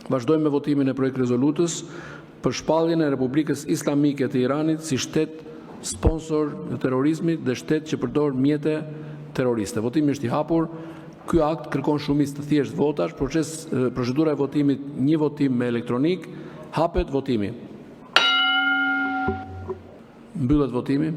Vazhdojmë me votimin e projekt rezolutës për shpalljen e Republikës Islamike të Iranit si shtet sponsor në terrorizmit dhe shtet që përdor mjete terroriste. Votimi është i hapur. Ky akt kërkon shumicë të thjeshtë votash. Procedura e votimit, një votim me elektronik. Hapet votimi. Mbyllet votimi.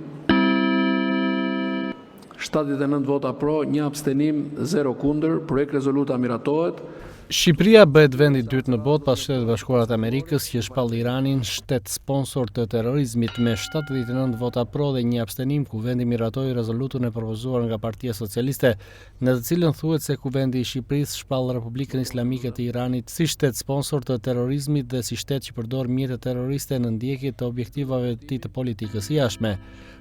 79 vota pro, 1 abstenim, 0 kundër. Projekt rezoluta miratohet. Shqipëria bëhet vendi i dytë në botë pas Shtetit Bashkuar të Amerikës që shpall Iranin shtet sponsor të terrorizmit me 79 vota pro dhe 1 abstenim, ku vendi miratoi rezolutën e propozuar nga Partia Socialiste, në të cilën thuhet se kuvendi i Shqipërisë shpall Republikën Islamike të Iranit si shtet sponsor të terrorizmit dhe si shtet që përdor mjete terroriste në ndjekje të objektivave të tij të politikës jashtme.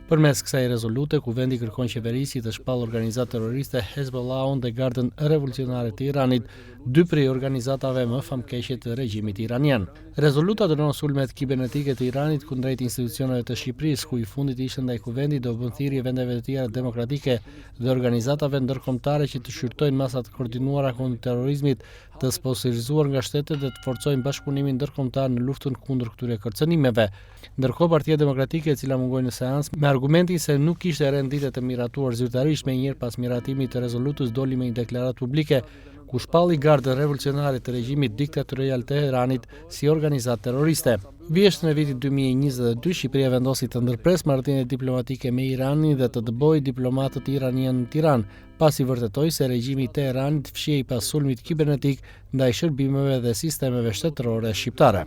Përmes kësaj rezolute, kuvendi kërkon qeverisë të shpallë organizatë terroriste Hezbollahun dhe Gardën Revolucionare të Iranit, dy prej organizatave më famkeqe të regjimit iranian. Rezoluta dënon sulmet kibernetike të Iranit kundrejt institucioneve të Shqipërisë, ku i fundit ishte ndaj kuvendit do bën thirrje vendeve të tjera demokratike dhe organizatave ndërkombëtare që të shqyrtojnë masat koordinuara kundër terrorizmit, të sponsorizuar nga shtetet dhe të forcojnë bashkëpunimin ndërkombëtar në luftën kundër këtyre kërcënimeve. Ndërkohë, Partia Demokratike, e cila mungoi në seancë me argumentin se nuk kishte renditet të miratuar zyrtarisht, me njëherë pas miratimit të rezolutës doli me një deklaratë publike ku shpalli Gardën Revolucionare të regjimit diktatorial të Teheranit si organizatë terroriste. Vjeshtën e vitit 2022, Shqipëria vendosi të ndërpresë marrëdhënie diplomatike me Iranin dhe të dëbojë diplomatët iranian në Tiranë, pasi vërtetoi se regjimi i Teheranit fshihej pas sulmit kibernetik ndaj shërbimeve dhe sistemeve shtetërore shqiptare.